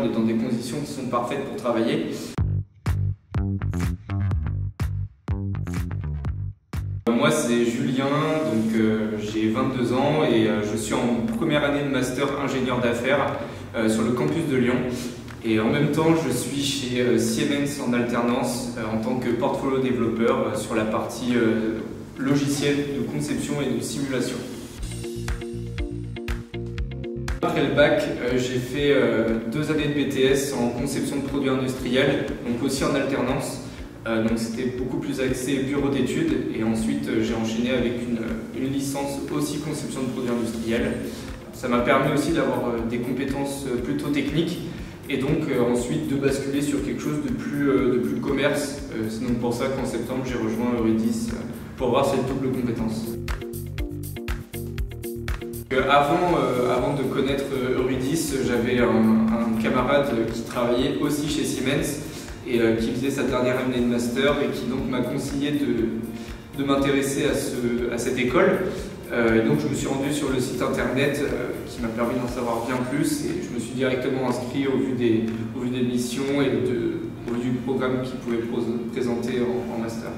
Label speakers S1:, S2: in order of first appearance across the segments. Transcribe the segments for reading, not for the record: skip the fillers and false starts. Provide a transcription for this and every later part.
S1: on est dans des conditions qui sont parfaites pour travailler. Moi c'est Julien, donc j'ai 22 ans et je suis en première année de master ingénieur d'affaires sur le campus de Lyon. Et en même temps je suis chez Siemens en alternance en tant que portfolio développeur sur la partie logiciel de conception et de simulation. Après le bac, j'ai fait 2 années de BTS en conception de produits industriels, donc aussi en alternance. Donc c'était beaucoup plus axé bureau d'études et ensuite j'ai enchaîné avec une licence aussi conception de produits industriels. Ça m'a permis aussi d'avoir des compétences plutôt techniques et donc ensuite de basculer sur quelque chose de plus commerce. C'est donc pour ça qu'en septembre j'ai rejoint Euridis pour avoir cette double compétence. Avant de connaître Euridis, j'avais un camarade qui travaillait aussi chez Siemens et qui faisait sa dernière année de master et qui donc m'a conseillé de m'intéresser à cette école. Et donc je me suis rendu sur le site internet qui m'a permis d'en savoir bien plus et je me suis directement inscrit au vu des missions et au vu du programme qu'ils pouvaient présenter en master.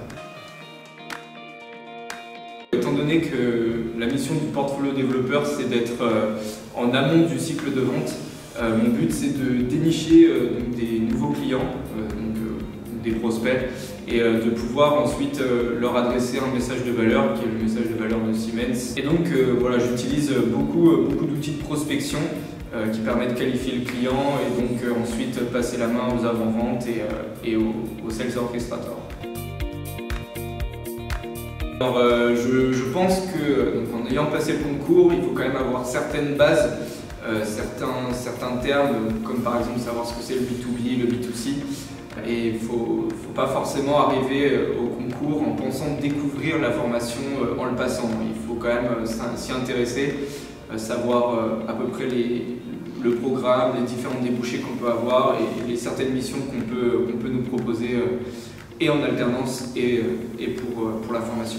S1: Étant donné que la mission du portfolio développeur c'est d'être en amont du cycle de vente, mon but c'est de dénicher des nouveaux clients, des prospects, et de pouvoir ensuite leur adresser un message de valeur qui est le message de valeur de Siemens. Et donc voilà, j'utilise beaucoup d'outils de prospection qui permettent de qualifier le client et donc ensuite passer la main aux avant-ventes et aux sales orchestrators. Alors, je pense que donc, en ayant passé le concours, il faut quand même avoir certaines bases, certains termes, comme par exemple savoir ce que c'est le B2B, le B2C. Et il ne faut pas forcément arriver au concours en pensant découvrir la formation en le passant. Il faut quand même s'y intéresser, savoir à peu près le programme, les différents débouchés qu'on peut avoir et les certaines missions qu'on peut nous proposer et en alternance et pour la formation.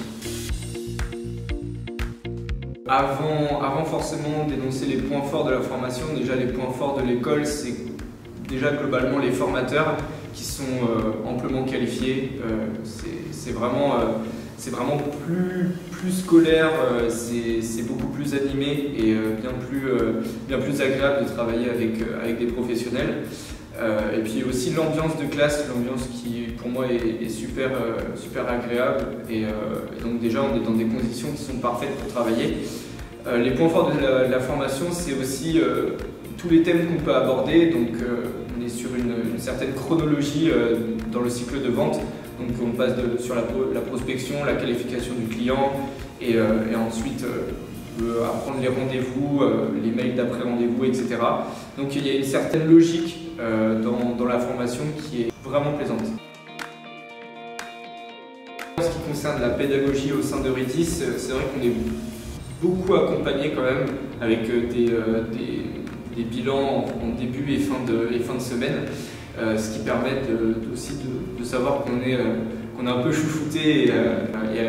S1: Avant forcément d'énoncer les points forts de la formation, déjà les points forts de l'école, c'est déjà globalement les formateurs qui sont amplement qualifiés. C'est vraiment plus scolaire, c'est beaucoup plus animé et bien plus agréable de travailler avec des professionnels. Et puis aussi l'ambiance de classe, l'ambiance qui pour moi est super agréable et donc déjà on est dans des conditions qui sont parfaites pour travailler. Les points forts de la formation, c'est aussi tous les thèmes qu'on peut aborder, donc on est sur une certaine chronologie dans le cycle de vente, donc on passe sur la prospection, la qualification du client et ensuite apprendre les rendez-vous, les mails d'après-rendez-vous, etc. Donc il y a une certaine logique dans la formation qui est vraiment plaisante. En ce qui concerne la pédagogie au sein d'Euridis, c'est vrai qu'on est beaucoup accompagné quand même avec des bilans en début et fin de semaine, ce qui permet aussi de savoir qu'on est un peu chouchouté et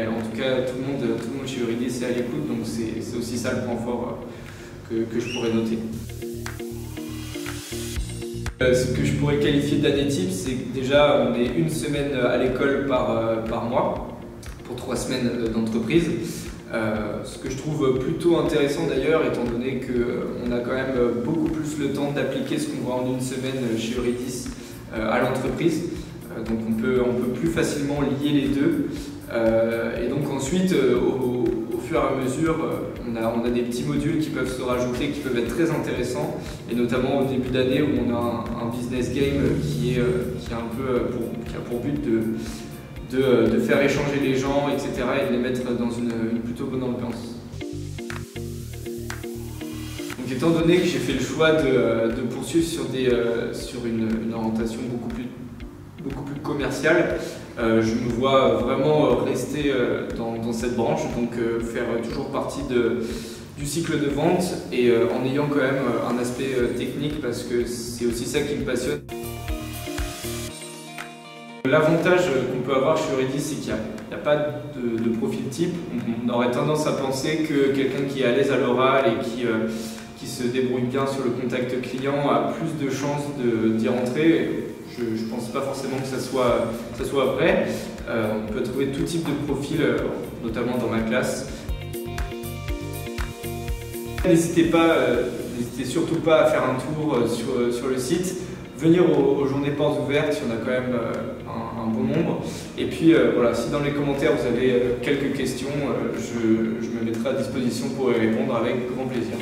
S1: en tout cas tout le monde chez Euridis est à l'écoute, donc c'est aussi ça le point fort que je pourrais noter. Ce que je pourrais qualifier d'année type, c'est que déjà on est une semaine à l'école par mois pour 3 semaines d'entreprise. Ce que je trouve plutôt intéressant d'ailleurs, étant donné qu'on a quand même beaucoup plus le temps d'appliquer ce qu'on voit en une semaine chez Euridis à l'entreprise. Donc on peut plus facilement lier les deux. Et donc ensuite, au fur et à mesure, on a des petits modules qui peuvent se rajouter, qui peuvent être très intéressants. Et notamment au début d'année où on a un business game qui a pour but de faire échanger les gens, etc. et de les mettre dans une plutôt bonne ambiance. Donc étant donné que j'ai fait le choix de poursuivre sur une orientation beaucoup plus commerciale, je me vois vraiment rester dans cette branche, donc faire toujours partie du cycle de vente et en ayant quand même un aspect technique parce que c'est aussi ça qui me passionne. L'avantage qu'on peut avoir chez Euridis, c'est qu'il n'y a pas de profil type. On aurait tendance à penser que quelqu'un qui est à l'aise à l'oral et qui se se débrouille bien sur le contact client a plus de chances d'y rentrer. Je ne pense pas forcément que ça soit vrai. On peut trouver tout type de profil, notamment dans ma classe. N'hésitez surtout pas à faire un tour sur le site, venir aux journées portes ouvertes, il y en a quand même un bon nombre. Et puis voilà, si dans les commentaires vous avez quelques questions, je me mettrai à disposition pour y répondre avec grand plaisir.